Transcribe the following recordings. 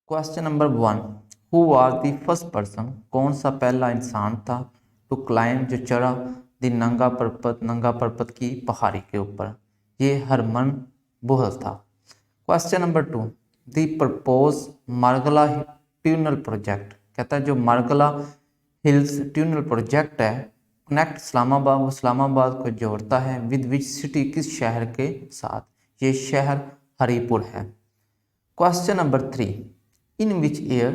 Question number 1, who was the first person, कौन सा पहला इंसान था, टू क्लाइम, जो चढ़ा, द नंगा पर्वत की पहाड़ी के ऊपर, ये हरमन बुहल था। Question number 2, the propose Margalla tunnel project, कहता है जो मार्गला हिल्स ट्यूनल प्रोजेक्ट है कनेक्ट इस्लामाबाद, वो इस्लामाबाद को जोड़ता है विद विच सिटी, किस शहर के साथ, ये शहर हरीपुर है। Question number 3, in which year,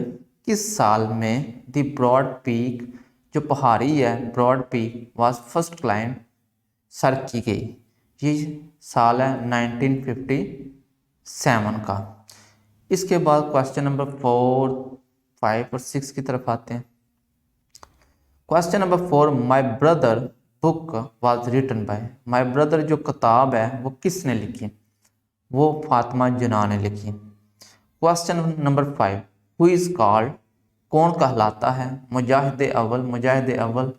किस साल में द ब्रॉड पीक, जो पहाड़ी है broad peak was first climb, सर की गई, ये साल है 1957 का। इसके बाद क्वेश्चन नंबर 4, 5 और 6 की तरफ आते हैं। Question number 4, my brother book was written by, my brother जो किताब है वो किसने लिखी, वो फातिमा जना ने लिखी। Question number 5, who is called, कौन कहलाता है, मुजाहिद अव्वल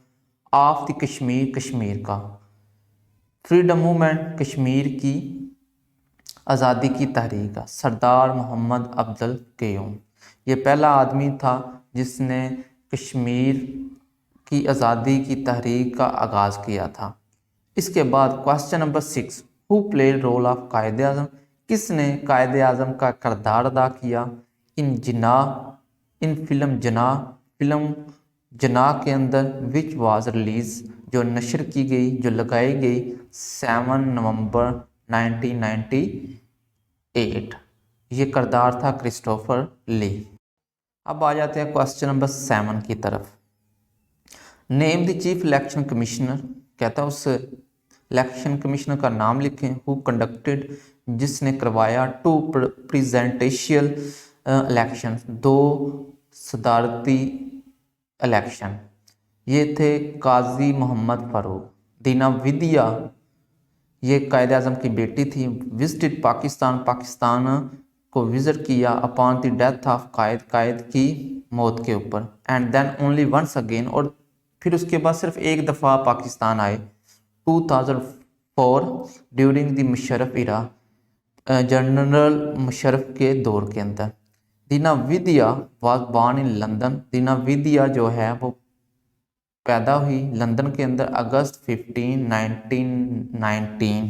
ऑफ द कश्मीर, कश्मीर का, फ्रीडम मूवमेंट, कश्मीर की आज़ादी की तहरीक का, सरदार मोहम्मद अफजल क़य्यूम, ये पहला आदमी था जिसने कश्मीर की आज़ादी की तहरीक का आगाज़ किया था। इसके बाद question number 6, who played role of Quaid Azam, किसने कायद आज़म का किरदार अदा किया, इन जना, इन फिल्म जना के अंदर, विच वाज रिलीज, जो नशर की गई, जो लगाई गई 7 नवंबर 1998, ये किरदार था क्रिस्टोफर ली। अब आ जाते हैं क्वेश्चन नंबर 7 की तरफ। Name the chief election commissioner, कहता है उस इलेक्शन कमिश्नर का नाम लिखें, हु कंडक्टेड, जिसने करवाया, टू प्रेसिडेंशियल इलेक्शन, 2 सदारती इलेक्शन, ये थे काजी मोहम्मद फारूक। दीना विदिया, ये कायद आज़म की बेटी थी, विजिटेड पाकिस्तान, पाकिस्तान को विजिट किया, upon the death of Quaid की मौत के ऊपर, and then only once again, और फिर उसके बाद सिर्फ एक दफ़ा पाकिस्तान आए 2004 during the Musharraf era, general Musharraf के दौर के अंदर। Dina Wadia was born in London, Dina Wadia जो है वो पैदा हुई लंदन के अंदर अगस्त 15, 1919।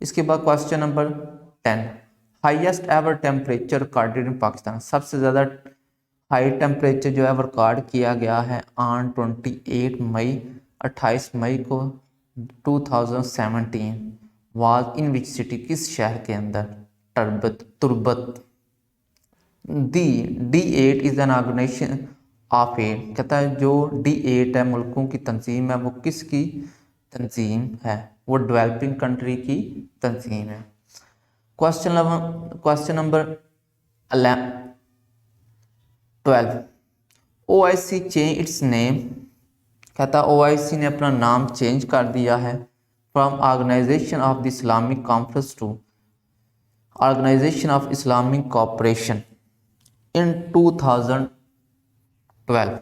इसके बाद question number 10, highest ever temperature recorded in Pakistan, सबसे ज़्यादा हाई टेम्परेचर जो है वो रिकॉर्ड किया गया है ऑन 28 मई, 28 मई को 2017, वाज इन विच सिटी, किस शहर के अंदर, Turbat. D8 is an organization of aid, कहता है जो D8 है मुल्कों की तंजीम है, वो किसकी तंजीम है, वो डेवलपिंग कंट्री की तंजीम है। Question number 12, OIC change its name, कहता OIC ने अपना नाम चेंज कर दिया है from organization of the Islamic conference to organization of Islamic cooperation in 2012,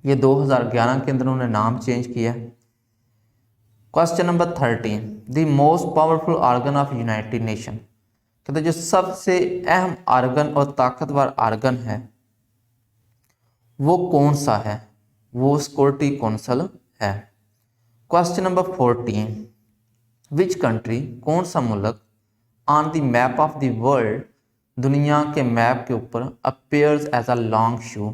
ये 2011 के अंदर उन्होंने नाम चेंज किया। Question number 13, the most powerful organ of United Nation, कहते जो सबसे अहम आर्गन और ताकतवर आर्गन है वो कौन सा है, वो सिक्योरिटी काउंसिल है। क्वेश्चन नंबर 14, विच कंट्री, कौन सा मुल्क, on the map of the world, दुनिया के मैप के ऊपर, अपीयर्स एज अ लॉन्ग शू,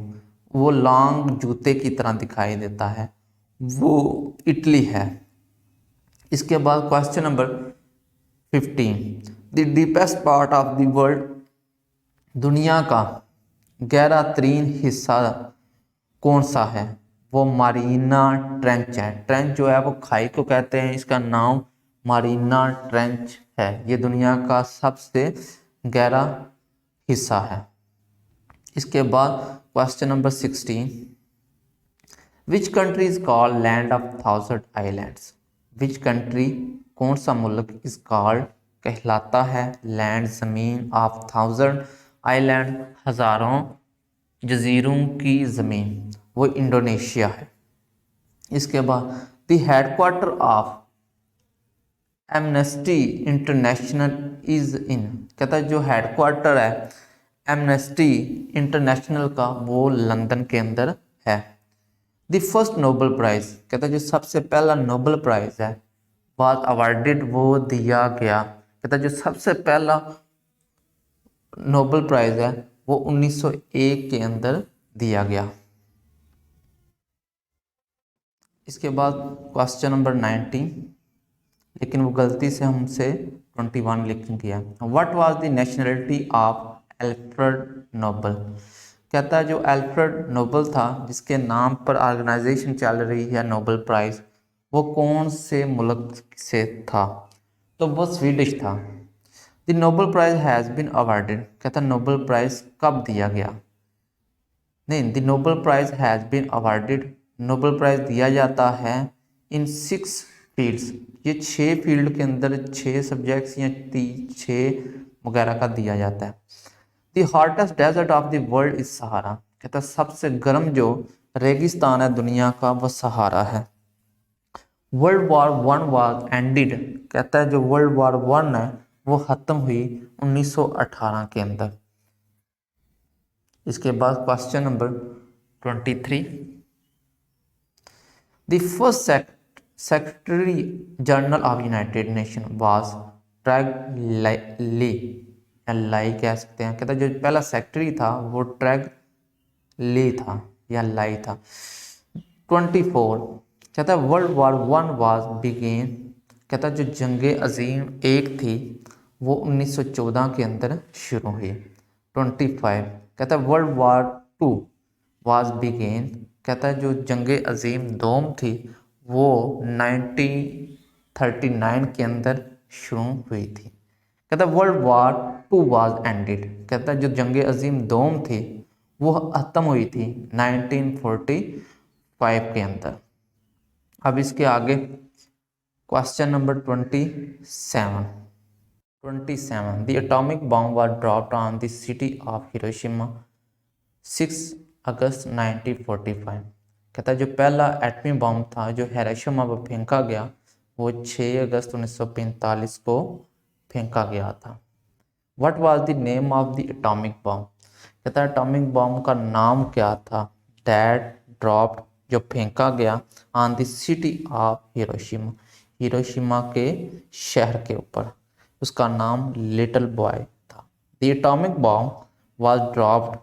वो लॉन्ग जूते की तरह दिखाई देता है, वो इटली है। इसके बाद question number 15, the deepest part of the world, दुनिया का गहरा तरीन हिस्सा कौन सा है, वो मारीना ट्रेंच है। ट्रेंच जो है वो खाई को कहते हैं, इसका नाम मारीना ट्रेंच है, ये दुनिया का सबसे गहरा हिस्सा है। इसके बाद question number 16, which country is called land of 1000 islands, which country, कौन सा मुल्क, इज कॉल्ड कहलाता है, लैंड ज़मीन, ऑफ 1000 आइलैंड, हज़ारों जजीरों की ज़मीन, वो इंडोनेशिया है। इसके बाद the headquarter of amnesty international is in, कहता है जो हेडक्वार्टर है एमनेस्टी इंटरनेशनल का वो लंदन के अंदर है। द फर्स्ट नोबेल प्राइज, कहता है जो सबसे पहला नोबेल प्राइज है वाज अवार्डेड, वो दिया गया, कहता है जो सबसे पहला नोबेल प्राइज है वो 1901 के अंदर दिया गया। इसके बाद क्वेश्चन नंबर 90, लेकिन वो गलती से हमसे 21 लिख दिया। What was the nationality of Alfred Nobel, कहता है जो एल्फ्रेड नोबेल था जिसके नाम पर ऑर्गेनाइजेशन चल रही है नोबेल प्राइज, वो कौन से मुल्क से था, तो वो स्वीडिश था। The Nobel prize has been awarded, कहता है नोबेल प्राइज कब दिया गया, नहीं, the Nobel prize has been awarded, Nobel prize दिया जाता है इन 6 फील्ड्स, ये 6 फील्ड के अंदर 6 सब्जेक्ट्स या 6 वगैरह का दिया जाता है। The hottest desert of the world is Sahara, कहता है सबसे गर्म जो रेगिस्तान है दुनिया का वो सहारा है। वर्ल्ड वॉर 1 वाज एंडेड, कहता है जो वर्ल्ड वॉर 1 है वो खत्म हुई 1918 के अंदर। इसके बाद question number 23, the first secretary general of United Nation was Trygve Lie, Lie कह सकते हैं, कहता है जो पहला सेक्रेटरी था वो ट्रैग ली था या लाई था। 24, कहता है वर्ल्ड वॉर 1 वाज बिगेन, कहता है जो जंग अजीम 1 थी वो 1914 के अंदर शुरू हुई। 25, कहता है वर्ल्ड वॉर 2 वाज बिगेन, कहता है जो जंग अजीम 2 थी वो 1939 के अंदर शुरू हुई थी। कहता है वर्ल्ड वॉर 2 वाज एंडेड, कहता है जो जंग अजीम 2 थी वो ख़त्म हुई थी 1945 के अंदर। अब इसके आगे question number 27, the atomic bomb was dropped on the city of Hiroshima 6 अगस्त 1945, कहता है जो पहला एटमी बॉम्ब था जो हिरोशिमा पर फेंका गया वो 6 अगस्त 1945 को फेंका गया था। What was the name of the atomic bomb, कहता है एटॉमिक बॉम्ब का नाम क्या था दैट ड्रॉप्ड, जो फेंका गया on the city of Hiroshima, Hiroshima के शहर के ऊपर, उसका नाम लिटिल बॉय था। The atomic bomb was dropped,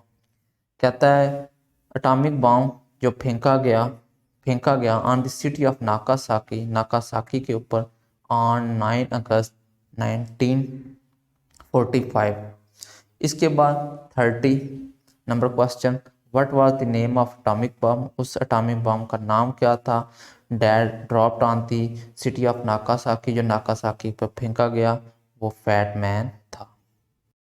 कहता है एटॉमिक बॉम्ब जो फेंका गया ऑन द सिटी ऑफ नाकासाकी, नाकासाकी के ऊपर ऑन 9 अगस्त 1945। इसके बाद 30 number question, what was the name of atomic bomb, उस एटॉमिक बम का नाम क्या था that dropped on the city of नाकासाकी, जो नाकासाकी पर फेंका गया वो फैट मैन था।